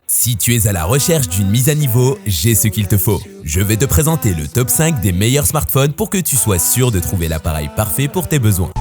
Si tu es à la recherche d'une mise à niveau, j'ai ce qu'il te faut. Je vais te présenter le top 5 des meilleurs smartphones pour que tu sois sûr de trouver l'appareil parfait pour tes besoins.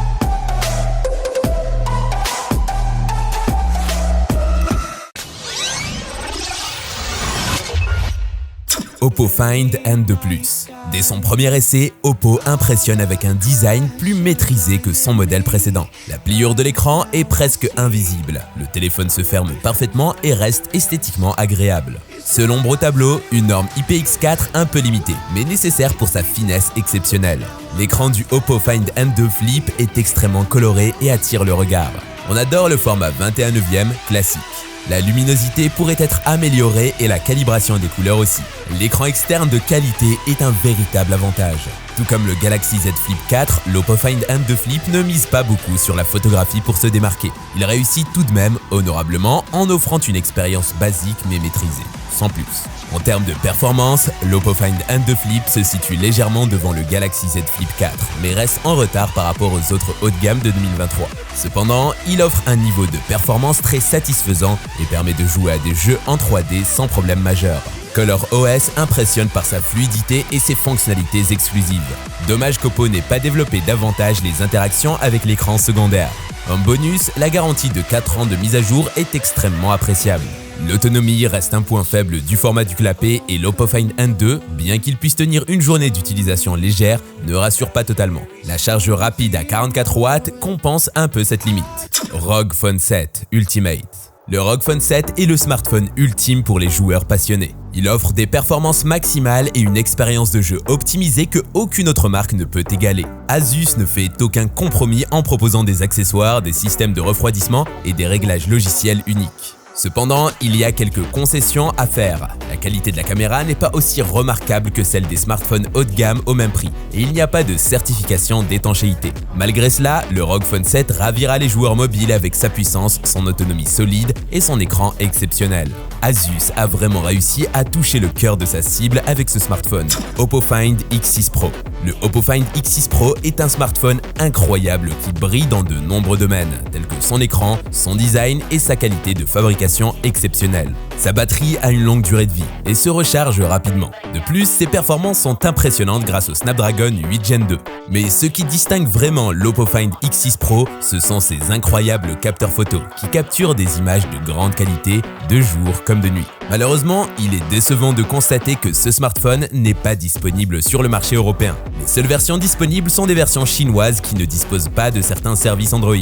Oppo Find N2 Plus. Dès son premier essai, Oppo impressionne avec un design plus maîtrisé que son modèle précédent. La pliure de l'écran est presque invisible. Le téléphone se ferme parfaitement et reste esthétiquement agréable. Seul ombre au tableau, une norme IPX4 un peu limitée, mais nécessaire pour sa finesse exceptionnelle. L'écran du Oppo Find N2 Flip est extrêmement coloré et attire le regard. On adore le format 21/9 classique. La luminosité pourrait être améliorée et la calibration des couleurs aussi. L'écran externe de qualité est un véritable avantage. Tout comme le Galaxy Z Flip 4, l'Oppo Find N2 Flip ne mise pas beaucoup sur la photographie pour se démarquer. Il réussit tout de même honorablement en offrant une expérience basique mais maîtrisée, sans plus. En termes de performance, l'Oppo Find N2 Flip se situe légèrement devant le Galaxy Z Flip 4, mais reste en retard par rapport aux autres haut de gamme de 2023. Cependant, il offre un niveau de performance très satisfaisant et permet de jouer à des jeux en 3D sans problème majeur. ColorOS impressionne par sa fluidité et ses fonctionnalités exclusives. Dommage qu'Oppo n'ait pas développé davantage les interactions avec l'écran secondaire. En bonus, la garantie de 4 ans de mise à jour est extrêmement appréciable. L'autonomie reste un point faible du format du clapet et l'Oppo Find N2, bien qu'il puisse tenir une journée d'utilisation légère, ne rassure pas totalement. La charge rapide à 44 watts compense un peu cette limite. ROG Phone 7 Ultimate. Le ROG Phone 7 est le smartphone ultime pour les joueurs passionnés. Il offre des performances maximales et une expérience de jeu optimisée que aucune autre marque ne peut égaler. Asus ne fait aucun compromis en proposant des accessoires, des systèmes de refroidissement et des réglages logiciels uniques. Cependant, il y a quelques concessions à faire. La qualité de la caméra n'est pas aussi remarquable que celle des smartphones haut de gamme au même prix, et il n'y a pas de certification d'étanchéité. Malgré cela, le ROG Phone 7 ravira les joueurs mobiles avec sa puissance, son autonomie solide et son écran exceptionnel. Asus a vraiment réussi à toucher le cœur de sa cible avec ce smartphone. Oppo Find X6 Pro. Le Oppo Find X6 Pro est un smartphone incroyable qui brille dans de nombreux domaines, tels que son écran, son design et sa qualité de fabrication exceptionnelle. Sa batterie a une longue durée de vie et se recharge rapidement. De plus, ses performances sont impressionnantes grâce au Snapdragon 8 Gen 2. Mais ce qui distingue vraiment l'Oppo Find X6 Pro, ce sont ses incroyables capteurs photo qui capturent des images de grande qualité, de jour comme de nuit. Malheureusement, il est décevant de constater que ce smartphone n'est pas disponible sur le marché européen. Les seules versions disponibles sont des versions chinoises qui ne disposent pas de certains services Android.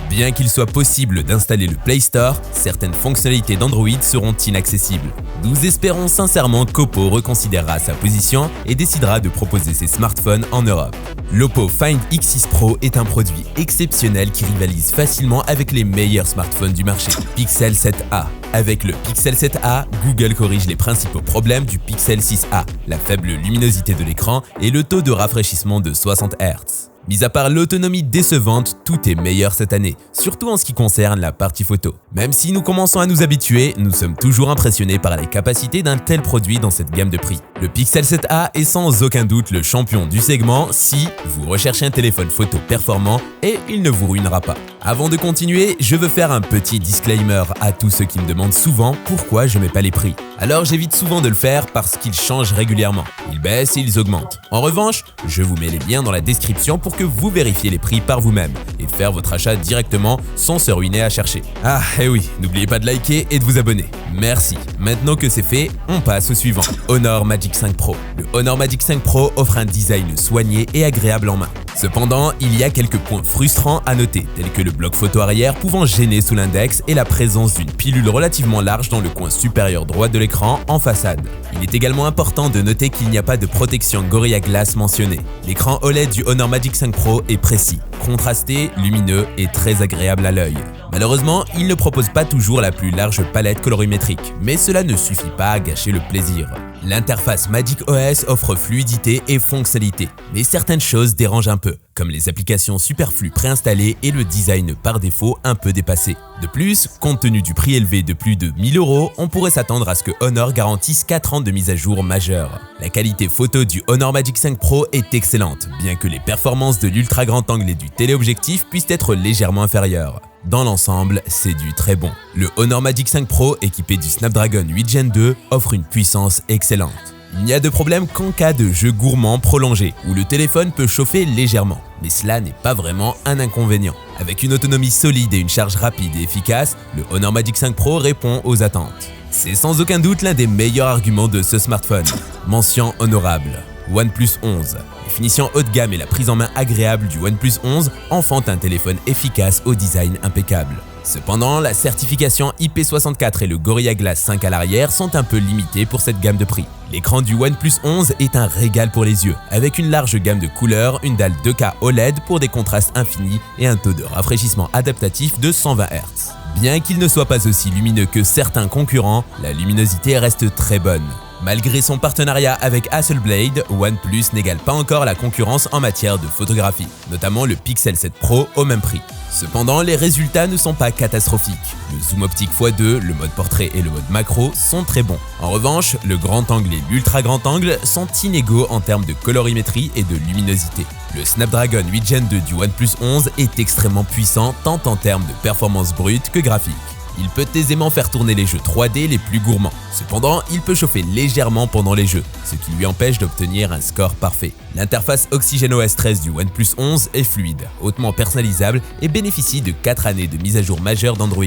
Bien qu'il soit possible d'installer le Play Store, certaines fonctionnalités d'Android seront inaccessibles. Nous espérons sincèrement qu'Oppo reconsidérera sa position et décidera de proposer ses smartphones en Europe. L'Oppo Find X6 Pro est un produit exceptionnel qui rivalise facilement avec les meilleurs smartphones du marché. Pixel 7a. Avec le Pixel 7a, Google corrige les principaux problèmes du Pixel 6a, la faible luminosité de l'écran et le taux de rafraîchissement de 60 Hz. Mis à part l'autonomie décevante, tout est meilleur cette année, surtout en ce qui concerne la partie photo. Même si nous commençons à nous habituer, nous sommes toujours impressionnés par les capacités d'un tel produit dans cette gamme de prix. Le Pixel 7a est sans aucun doute le champion du segment si vous recherchez un téléphone photo performant et il ne vous ruinera pas. Avant de continuer, je veux faire un petit disclaimer à tous ceux qui me demandent souvent pourquoi je mets pas les prix. Alors j'évite souvent de le faire parce qu'ils changent régulièrement. Ils baissent et ils augmentent. En revanche, je vous mets les liens dans la description pour que vous vérifiez les prix par vous-même et faire votre achat directement sans se ruiner à chercher. Ah et oui, n'oubliez pas de liker et de vous abonner. Merci. Maintenant que c'est fait, on passe au suivant. Honor Magic 5 Pro. Le Honor Magic 5 Pro offre un design soigné et agréable en main. Cependant, il y a quelques points frustrants à noter, tels que le bloc photo arrière pouvant gêner sous l'index et la présence d'une pilule relativement large dans le coin supérieur droit de l'écran en façade. Il est également important de noter qu'il n'y a pas de protection Gorilla Glass mentionnée. L'écran OLED du Honor Magic 5 Pro est précis, contrasté, lumineux et très agréable à l'œil. Malheureusement, il ne propose pas toujours la plus large palette colorimétrique, mais cela ne suffit pas à gâcher le plaisir. L'interface Magic OS offre fluidité et fonctionnalité, mais certaines choses dérangent un peu, comme les applications superflues préinstallées et le design par défaut un peu dépassé. De plus, compte tenu du prix élevé de plus de 1000 €, on pourrait s'attendre à ce que Honor garantisse 4 ans de mise à jour majeure. La qualité photo du Honor Magic 5 Pro est excellente, bien que les performances de l'ultra grand angle et du téléobjectif puissent être légèrement inférieures. Dans l'ensemble, c'est du très bon. Le Honor Magic 5 Pro, équipé du Snapdragon 8 Gen 2, offre une puissance excellente. Il n'y a de problème qu'en cas de jeu gourmand prolongé, où le téléphone peut chauffer légèrement. Mais cela n'est pas vraiment un inconvénient. Avec une autonomie solide et une charge rapide et efficace, le Honor Magic 5 Pro répond aux attentes. C'est sans aucun doute l'un des meilleurs arguments de ce smartphone. Mention honorable. OnePlus 11. Les finitions haut de gamme et la prise en main agréable du OnePlus 11 en font un téléphone efficace au design impeccable. Cependant, la certification IP64 et le Gorilla Glass 5 à l'arrière sont un peu limités pour cette gamme de prix. L'écran du OnePlus 11 est un régal pour les yeux, avec une large gamme de couleurs, une dalle 2K OLED pour des contrastes infinis et un taux de rafraîchissement adaptatif de 120 Hz. Bien qu'il ne soit pas aussi lumineux que certains concurrents, la luminosité reste très bonne. Malgré son partenariat avec Hasselblad, OnePlus n'égale pas encore la concurrence en matière de photographie, notamment le Pixel 7 Pro au même prix. Cependant, les résultats ne sont pas catastrophiques. Le zoom optique x2, le mode portrait et le mode macro sont très bons. En revanche, le grand angle et l'ultra grand angle sont inégaux en termes de colorimétrie et de luminosité. Le Snapdragon 8 Gen 2 du OnePlus 11 est extrêmement puissant tant en termes de performance brute que graphique. Il peut aisément faire tourner les jeux 3D les plus gourmands. Cependant, il peut chauffer légèrement pendant les jeux, ce qui lui empêche d'obtenir un score parfait. L'interface OxygenOS 13 du OnePlus 11 est fluide, hautement personnalisable et bénéficie de 4 années de mise à jour majeure d'Android.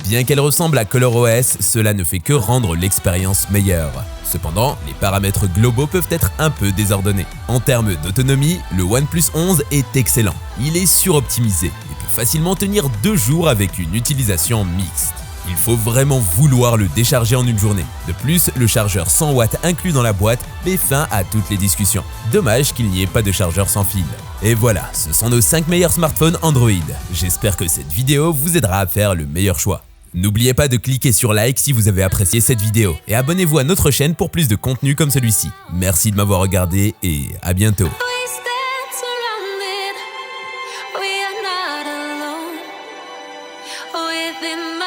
Bien qu'elle ressemble à ColorOS, cela ne fait que rendre l'expérience meilleure. Cependant, les paramètres globaux peuvent être un peu désordonnés. En termes d'autonomie, le OnePlus 11 est excellent. Il est suroptimisé et peut facilement tenir 2 jours avec une utilisation mixte. Il faut vraiment vouloir le décharger en une journée. De plus, le chargeur 100 watts inclus dans la boîte met fin à toutes les discussions. Dommage qu'il n'y ait pas de chargeur sans fil. Et voilà, ce sont nos 5 meilleurs smartphones Android. J'espère que cette vidéo vous aidera à faire le meilleur choix. N'oubliez pas de cliquer sur like si vous avez apprécié cette vidéo et abonnez-vous à notre chaîne pour plus de contenu comme celui-ci. Merci de m'avoir regardé et à bientôt. Within